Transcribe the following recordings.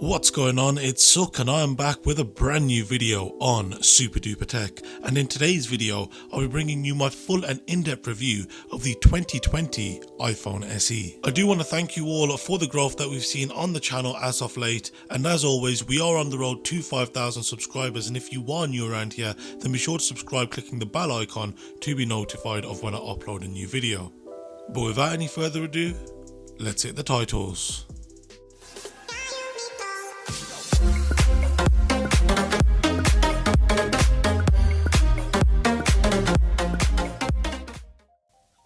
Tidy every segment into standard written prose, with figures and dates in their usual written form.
What's going on? It's Suk and I am back with a brand new video on Super Duper Tech, and in today's video I'll be bringing you my full and in-depth review of the 2020 iPhone SE. I do want to thank you all for the growth that we've seen on the channel as of late, and as always we are on the road to 5,000 subscribers, and if you are new around here then be sure to subscribe clicking the bell icon to be notified of when I upload a new video. But without any further ado, let's hit the titles.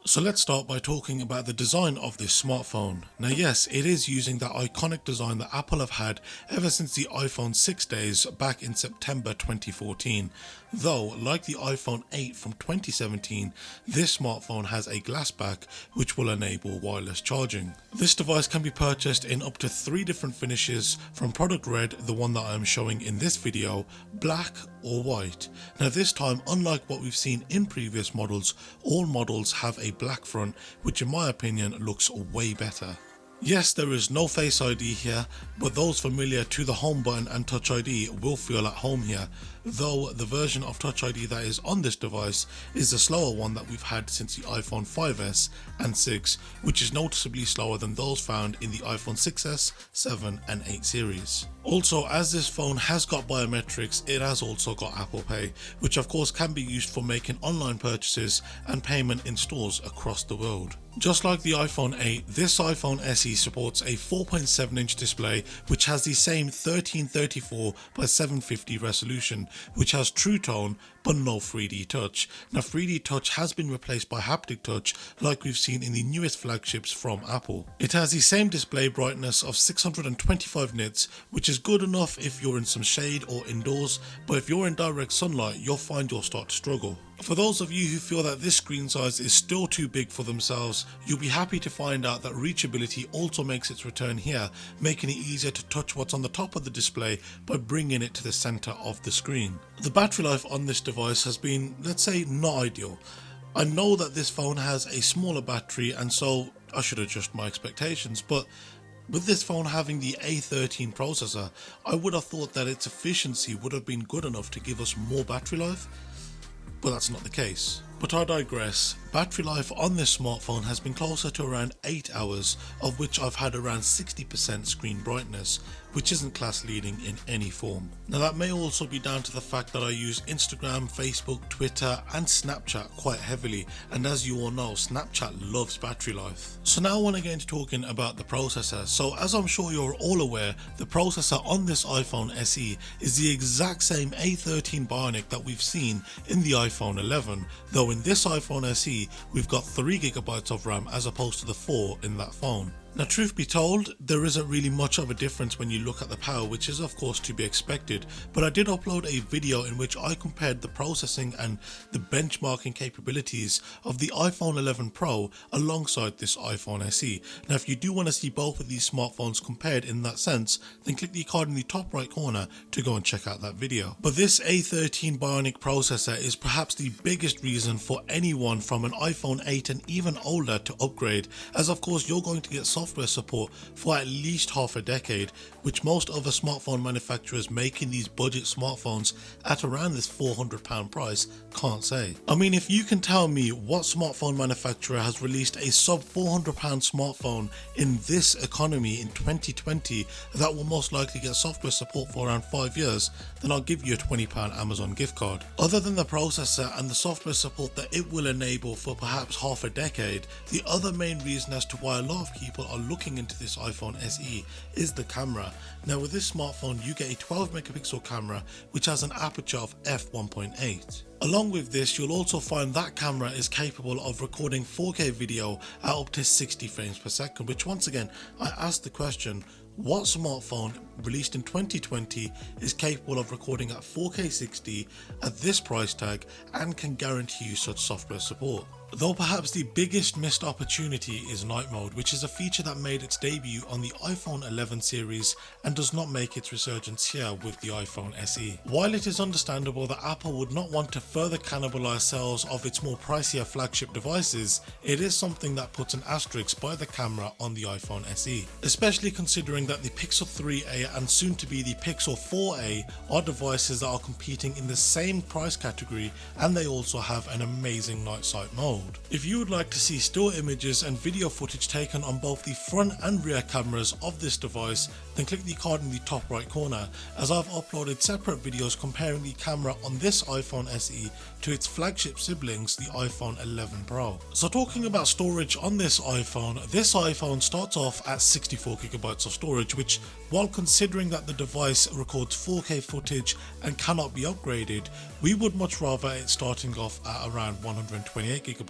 So let's start by talking about the design of this smartphone. Now yes, it is using that iconic design that Apple have had ever since the iPhone 6 days back in September 2014. Though, like the iPhone 8 from 2017, this smartphone has a glass back which will enable wireless charging. This device can be purchased in up to 3 different finishes, from product red, the one that I am showing in this video, black or white. Now this time, unlike what we've seen in previous models, all models have a black front, which in my opinion looks way better. Yes, there is no Face ID here, but those familiar to the home button and Touch ID will feel at home here, though the version of Touch ID that is on this device is the slower one that we've had since the iPhone 5S and 6, which is noticeably slower than those found in the iPhone 6S, 7 and 8 series. Also, as this phone has got biometrics, it has also got Apple Pay, which of course can be used for making online purchases and payment in stores across the world. Just like the iPhone 8, this iPhone SE supports a 4.7-inch display which has the same 1334 by 750 resolution, which has True Tone but no 3D Touch. Now 3D Touch has been replaced by Haptic Touch like we've seen in the newest flagships from Apple. It has the same display brightness of 625 nits, which is good enough if you're in some shade or indoors, but if you're in direct sunlight you'll find you'll start to struggle. For those of you who feel that this screen size is still too big for themselves, you'll be happy to find out that reachability also makes its return here, making it easier to touch what's on the top of the display by bringing it to the center of the screen. The battery life on this device has been, let's say, not ideal. I know that this phone has a smaller battery and so I should adjust my expectations, but with this phone having the A13 processor, I would have thought that its efficiency would have been good enough to give us more battery life. But that's not the case. But I digress. Battery life on this smartphone has been closer to around 8 hours, of which I've had around 60% screen brightness, which isn't class leading in any form. Now that may also be down to the fact that I use Instagram, Facebook, Twitter and Snapchat quite heavily, and as you all know, Snapchat loves battery life. So now I want to get into talking about the processor. So as I'm sure you're all aware, the processor on this iPhone SE is the exact same A13 Bionic that we've seen in the iPhone 11, though in this iPhone SE we've got 3GB of RAM as opposed to the 4 in that phone. Now truth be told, there isn't really much of a difference when you look at the power, which is of course to be expected, but I did upload a video in which I compared the processing and the benchmarking capabilities of the iPhone 11 Pro alongside this iPhone SE. Now if you do want to see both of these smartphones compared in that sense, then click the card in the top right corner to go and check out that video. But this A13 Bionic processor is perhaps the biggest reason for anyone from an iPhone 8 and even older to upgrade, as of course you're going to get software support for at least half a decade, which most other smartphone manufacturers making these budget smartphones at around this £400 price can't say. I mean, if you can tell me what smartphone manufacturer has released a sub £400 smartphone in this economy in 2020 that will most likely get software support for around 5 years, then I'll give you a £20 Amazon gift card. Other than the processor and the software support that it will enable for perhaps half a decade, the other main reason as to why a lot of people are looking into this iPhone SE is the camera. Now with this smartphone you get a 12 megapixel camera which has an aperture of f1.8. Along with this, you'll also find that camera is capable of recording 4K video at up to 60 frames per second, which once again I asked the question, what smartphone released in 2020 is capable of recording at 4K 60 at this price tag and can guarantee you such software support? Though perhaps the biggest missed opportunity is night mode, which is a feature that made its debut on the iPhone 11 series and does not make its resurgence here with the iPhone SE. While it is understandable that Apple would not want to further cannibalize sales of its more pricier flagship devices, it is something that puts an asterisk by the camera on the iPhone SE, especially considering that the Pixel 3a and soon to be the Pixel 4a are devices that are competing in the same price category, and they also have an amazing night sight mode. If you would like to see still images and video footage taken on both the front and rear cameras of this device, then click the card in the top right corner, as I've uploaded separate videos comparing the camera on this iPhone SE to its flagship siblings, the iPhone 11 Pro. So talking about storage on this iPhone starts off at 64GB of storage, which, while considering that the device records 4K footage and cannot be upgraded, we would much rather it starting off at around 128GB,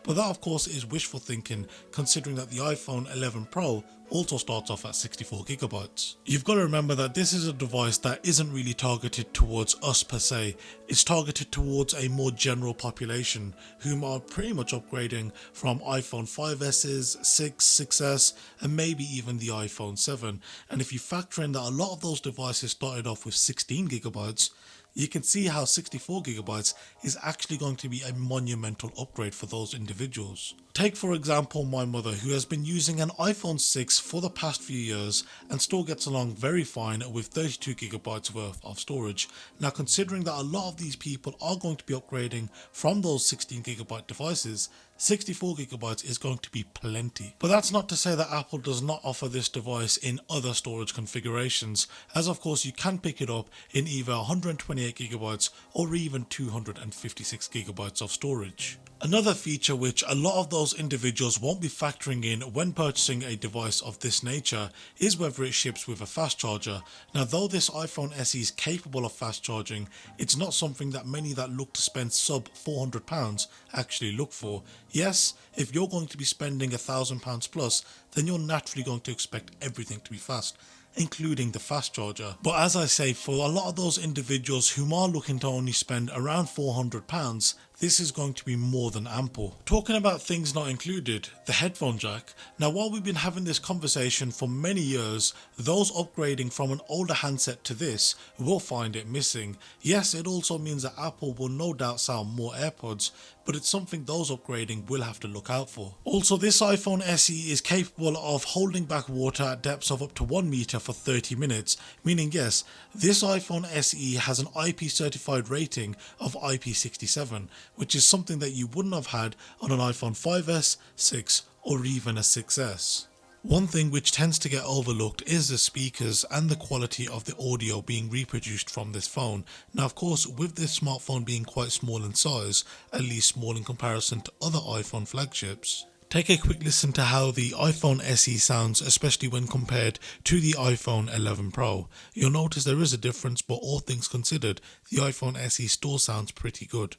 but that of course is wishful thinking considering that the iPhone 11 Pro also starts off at 64GB. You've got to remember that this is a device that isn't really targeted towards us per se, it's targeted towards a more general population whom are pretty much upgrading from iPhone 5Ss, 6, 6S and maybe even the iPhone 7, and if you factor in that a lot of those devices started off with 16GB, you can see how 64GB is actually going to be a monumental upgrade for those individuals. Take for example my mother, who has been using an iPhone 6 for the past few years and still gets along very fine with 32GB worth of storage. Now considering that a lot of these people are going to be upgrading from those 16GB devices, 64GB is going to be plenty. But that's not to say that Apple does not offer this device in other storage configurations, as of course you can pick it up in either 128GB or even 256GB of storage. Another feature which a lot of those individuals won't be factoring in when purchasing a device of this nature is whether it ships with a fast charger. Now though this iPhone SE is capable of fast charging, it's not something that many that look to spend sub £400 actually look for. Yes, if you're going to be spending £1,000 plus, then you're naturally going to expect everything to be fast, including the fast charger. But as I say, for a lot of those individuals who are looking to only spend around £400, this is going to be more than ample. Talking about things not included, the headphone jack. Now while we've been having this conversation for many years, those upgrading from an older handset to this will find it missing. Yes, it also means that Apple will no doubt sell more AirPods, but it's something those upgrading will have to look out for. Also, this iPhone SE is capable of holding back water at depths of up to 1 meter for 30 minutes, meaning yes, this iPhone SE has an IP certified rating of IP67, which is something that you wouldn't have had on an iPhone 5S, 6 or even a 6S. One thing which tends to get overlooked is the speakers and the quality of the audio being reproduced from this phone. Now of course, with this smartphone being quite small in size, at least small in comparison to other iPhone flagships, take a quick listen to how the iPhone SE sounds, especially when compared to the iPhone 11 Pro. You'll notice there is a difference, but all things considered, the iPhone SE still sounds pretty good.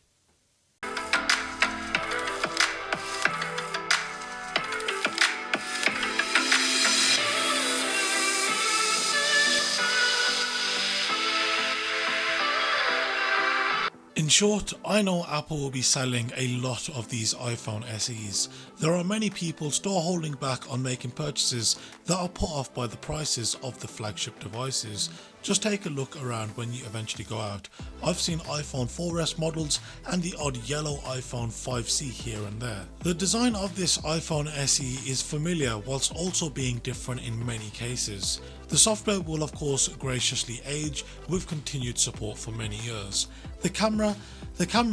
In short, I know Apple will be selling a lot of these iPhone SEs. There are many people still holding back on making purchases that are put off by the prices of the flagship devices. Just take a look around when you eventually go out. I've seen iPhone 4S models and the odd yellow iPhone 5C here and there. The design of this iPhone SE is familiar whilst also being different in many cases. The software will of course graciously age with continued support for many years. The camera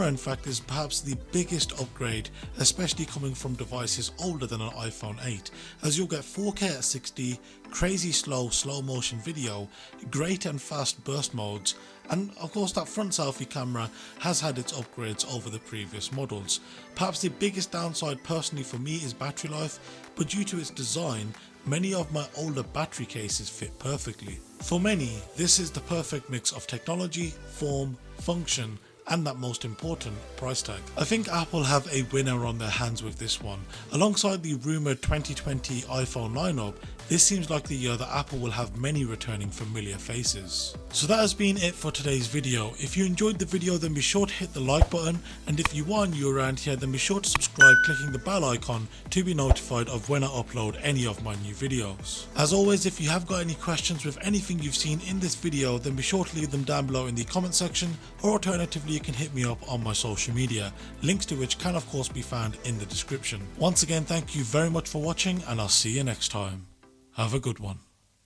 in fact is perhaps the biggest upgrade, especially coming from devices older than an iPhone 8, as you'll get 4K at 60, crazy slow motion video, great and fast burst modes, and of course that front selfie camera has had its upgrades over the previous models. Perhaps the biggest downside personally for me is battery life, but due to its design, many of my older battery cases fit perfectly. For many, this is the perfect mix of technology, form, function, and that most important, price tag. I think Apple have a winner on their hands with this one. Alongside the rumoured 2020 iPhone lineup, This seems like the year that Apple will have many returning familiar faces. So that has been it for today's video. If you enjoyed the video, then be sure to hit the like button, and if you are new around here, then be sure to subscribe clicking the bell icon to be notified of when I upload any of my new videos. As always, if you have got any questions with anything you've seen in this video, then be sure to leave them down below in the comment section, or alternatively you can hit me up on my social media, links to which can of course be found in the description. Once again, thank you very much for watching, and I'll see you next time. Have a good one.